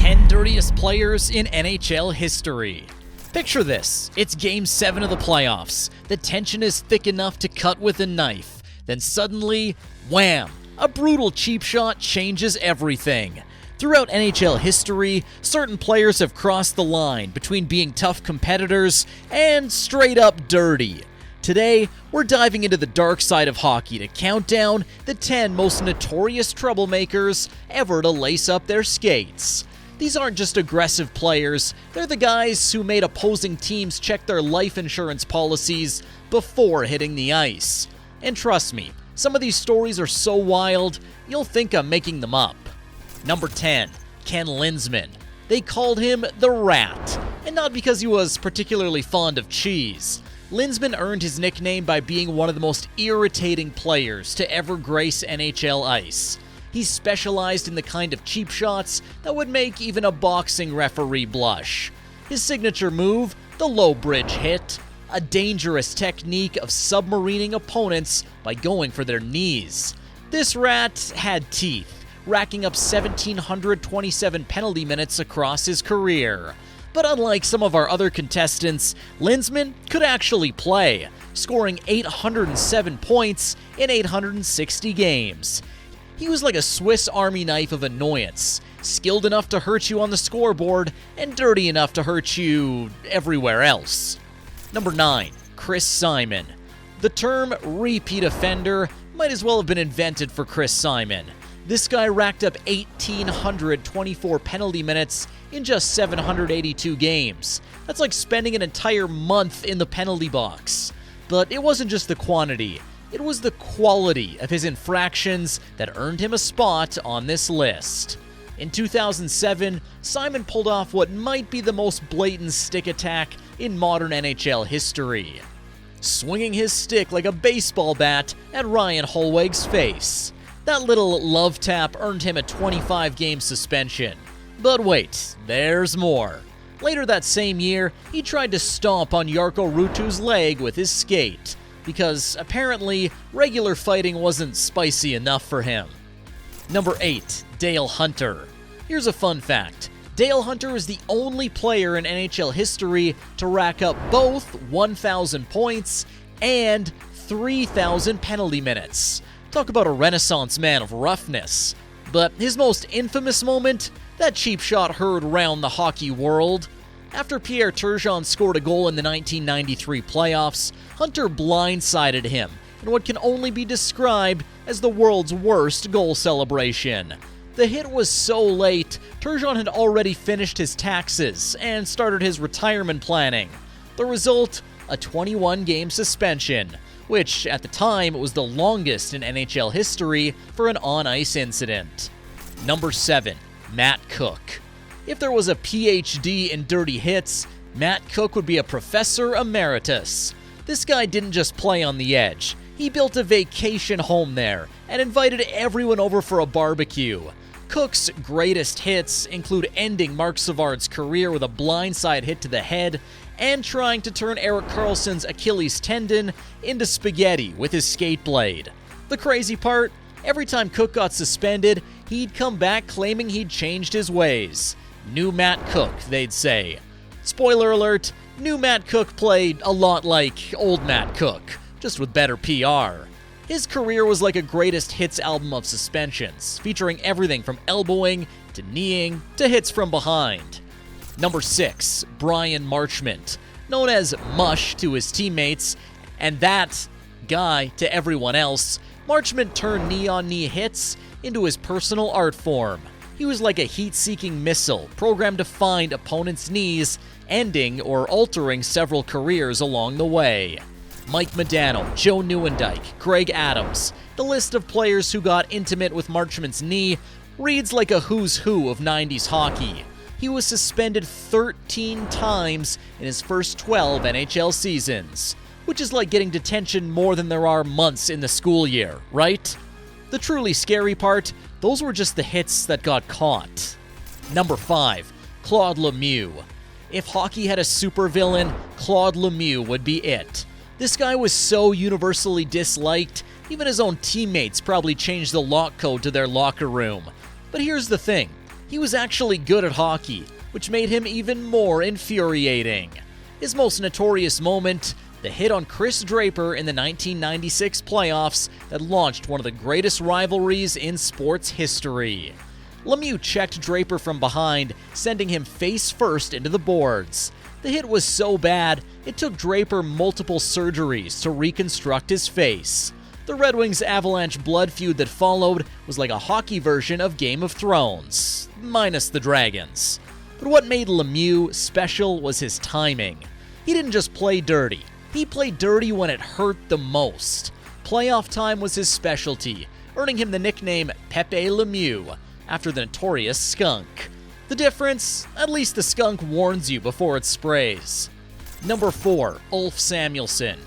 10 dirtiest players in NHL history. Picture this, it's Game 7 of the playoffs. The tension is thick enough to cut with a knife. Then suddenly, wham! A brutal cheap shot changes everything. Throughout NHL history, certain players have crossed the line between being tough competitors and straight up dirty. Today, we're diving into the dark side of hockey to count down the 10 most notorious troublemakers ever to lace up their skates. These aren't just aggressive players, they're the guys who made opposing teams check their life insurance policies before hitting the ice. And trust me, some of these stories are so wild, you'll think I'm making them up. Number 10, Ken Linseman. They called him the Rat, and not because he was particularly fond of cheese. Linseman earned his nickname by being one of the most irritating players to ever grace NHL ice. He specialized in the kind of cheap shots that would make even a boxing referee blush. His signature move, the low bridge hit, a dangerous technique of submarining opponents by going for their knees. This Rat had teeth, racking up 1,727 penalty minutes across his career. But unlike some of our other contestants, Linseman could actually play, scoring 807 points in 860 games. He was like a Swiss Army knife of annoyance, skilled enough to hurt you on the scoreboard and dirty enough to hurt you everywhere else. Number 9, Chris Simon. The term repeat offender might as well have been invented for Chris Simon. This guy racked up 1,824 penalty minutes in just 782 games. That's like spending an entire month in the penalty box. But it wasn't just the quantity, it was the quality of his infractions that earned him a spot on this list. In 2007, Simon pulled off what might be the most blatant stick attack in modern NHL history, swinging his stick like a baseball bat at Ryan Holweg's face. That little love tap earned him a 25-game suspension. But wait, there's more. Later that same year, he tried to stomp on Jarkko Ruutu's leg with his skate, because apparently regular fighting wasn't spicy enough for him. Number 8, Dale Hunter. Here's a fun fact. Dale Hunter is the only player in NHL history to rack up both 1,000 points and 3,000 penalty minutes. Talk about a renaissance man of roughness. But his most infamous moment, that cheap shot heard round the hockey world. After Pierre Turgeon scored a goal in the 1993 playoffs, Hunter blindsided him in what can only be described as the world's worst goal celebration. The hit was so late, Turgeon had already finished his taxes and started his retirement planning. The result, a 21-game suspension, which at the time was the longest in NHL history for an on-ice incident. Number 7, Matt Cooke. If there was a PhD in dirty hits, Matt Cooke would be a professor emeritus. This guy didn't just play on the edge. He built a vacation home there and invited everyone over for a barbecue. Cooke's greatest hits include ending Marc Savard's career with a blindside hit to the head and trying to turn Erik Karlsson's Achilles tendon into spaghetti with his skate blade. The crazy part? Every time Cooke got suspended, he'd come back claiming he'd changed his ways. New Matt Cooke, they'd say. Spoiler alert, new Matt Cooke played a lot like old Matt Cooke, just with better PR. His career was like a greatest hits album of suspensions, featuring everything from elbowing to kneeing to hits from behind. Number 6, Brian Marchment, known as Mush to his teammates, and that guy to everyone else. Marchment turned knee-on-knee hits into his personal art form. He was like a heat-seeking missile, programmed to find opponents' knees, ending or altering several careers along the way. Mike Modano, Joe Nieuwendyk, Greg Adams. The list of players who got intimate with Marchment's knee reads like a who's who of 90s hockey. He was suspended 13 times in his first 12 NHL seasons, which is like getting detention more than there are months in the school year, right? The truly scary part, those were just the hits that got caught. Number 5, Claude Lemieux. If hockey had a supervillain, Claude Lemieux would be it. This guy was so universally disliked, even his own teammates probably changed the lock code to their locker room. But here's the thing, He was actually good at hockey, which made him even more infuriating. His most notorious moment, the hit on Chris Draper in the 1996 playoffs that launched one of the greatest rivalries in sports history. Lemieux checked Draper from behind, sending him face first into the boards. The hit was so bad, it took Draper multiple surgeries to reconstruct his face. The Red Wings' Avalanche blood feud that followed was like a hockey version of Game of Thrones, minus the dragons. But what made Lemieux special was his timing. He didn't just play dirty, he played dirty when it hurt the most. Playoff time was his specialty, earning him the nickname Pepe Lemieux, after the notorious skunk. The difference? At least the skunk warns you before it sprays. Number 4, Ulf Samuelsson.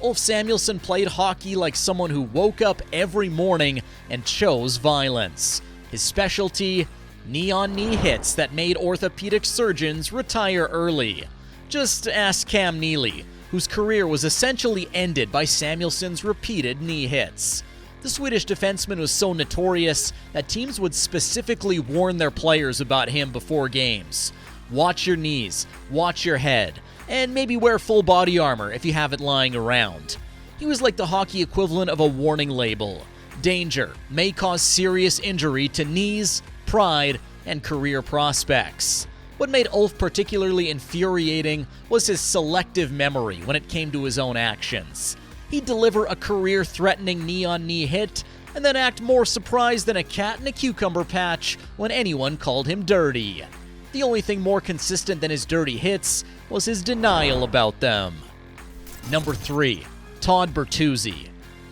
Ulf Samuelsson played hockey like someone who woke up every morning and chose violence. His specialty? Knee-on-knee hits that made orthopedic surgeons retire early. Just ask Cam Neely, whose career was essentially ended by Samuelsson's repeated knee hits. The Swedish defenseman was so notorious that teams would specifically warn their players about him before games. Watch your knees, watch your head, and maybe wear full body armor if you have it lying around. He was like the hockey equivalent of a warning label. Danger may cause serious injury to knees, pride, and career prospects. What made Ulf particularly infuriating was his selective memory when it came to his own actions. He'd deliver a career-threatening knee-on-knee hit and then act more surprised than a cat in a cucumber patch when anyone called him dirty. The only thing more consistent than his dirty hits was his denial about them. Number 3, Todd Bertuzzi.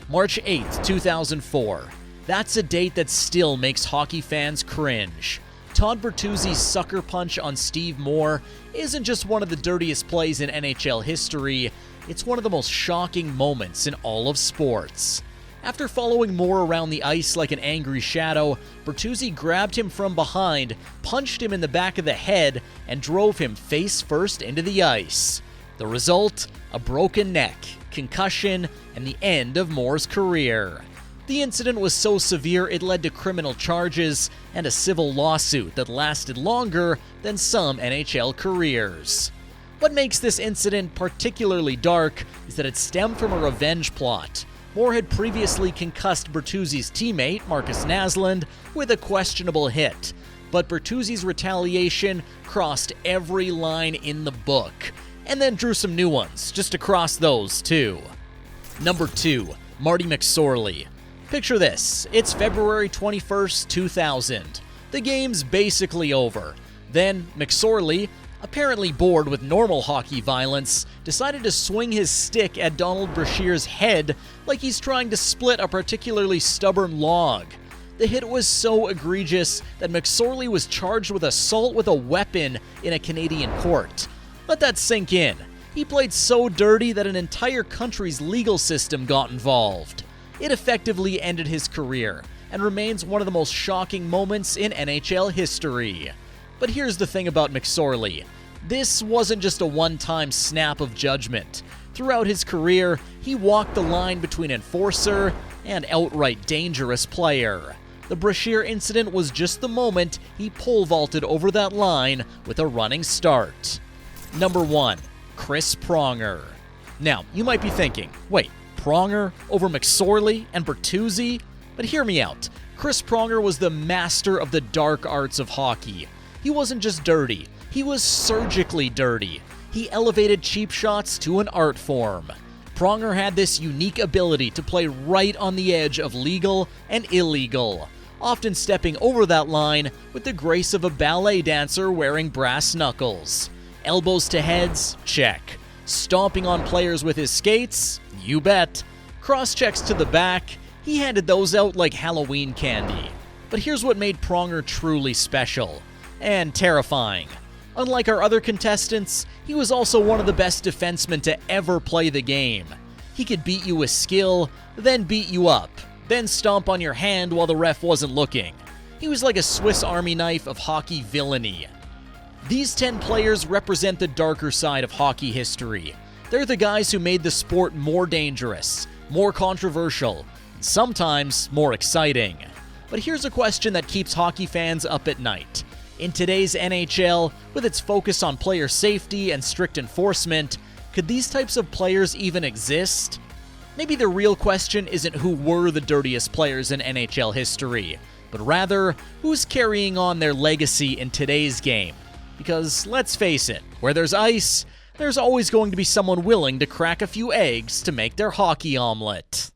March 8, 2004. That's a date that still makes hockey fans cringe. Todd Bertuzzi's sucker punch on Steve Moore isn't just one of the dirtiest plays in NHL history, it's one of the most shocking moments in all of sports. After following Moore around the ice like an angry shadow, Bertuzzi grabbed him from behind, punched him in the back of the head, and drove him face first into the ice. The result? A broken neck, concussion, and the end of Moore's career. The incident was so severe it led to criminal charges and a civil lawsuit that lasted longer than some NHL careers. What makes this incident particularly dark is that it stemmed from a revenge plot. Moore had previously concussed Bertuzzi's teammate, Marcus Naslund, with a questionable hit, but Bertuzzi's retaliation crossed every line in the book, and then drew some new ones just to cross those too. Number 2, Marty McSorley. Picture this, it's February 21st, 2000. The game's basically over. Then McSorley, apparently bored with normal hockey violence, decided to swing his stick at Donald Brashear's head like he's trying to split a particularly stubborn log. The hit was so egregious that McSorley was charged with assault with a weapon in a Canadian court. Let that sink in. He played so dirty that an entire country's legal system got involved. It effectively ended his career, and remains one of the most shocking moments in NHL history. But here's the thing about McSorley. This wasn't just a one-time snap of judgment. Throughout his career, he walked the line between enforcer and outright dangerous player. The Brashear incident was just the moment he pole vaulted over that line with a running start. Number 1, Chris Pronger. Now, you might be thinking, wait, Pronger over McSorley and Bertuzzi? But hear me out. Chris Pronger was the master of the dark arts of hockey. He wasn't just dirty, he was surgically dirty. He elevated cheap shots to an art form. Pronger had this unique ability to play right on the edge of legal and illegal, often stepping over that line with the grace of a ballet dancer wearing brass knuckles. Elbows to heads? Check. Stomping on players with his skates? You bet. Cross-checks to the back? He handed those out like Halloween candy. But here's what made Pronger truly special. And terrifying. Unlike our other contestants, he was also one of the best defensemen to ever play the game. He could beat you with skill, then beat you up, then stomp on your hand while the ref wasn't looking. He was like a Swiss Army knife of hockey villainy. These 10 players represent the darker side of hockey history. They're the guys who made the sport more dangerous, more controversial, and sometimes more exciting. But here's a question that keeps hockey fans up at night. In today's NHL, with its focus on player safety and strict enforcement, could these types of players even exist? Maybe the real question isn't who were the dirtiest players in NHL history, but rather, who's carrying on their legacy in today's game? Because, let's face it, where there's ice, there's always going to be someone willing to crack a few eggs to make their hockey omelet.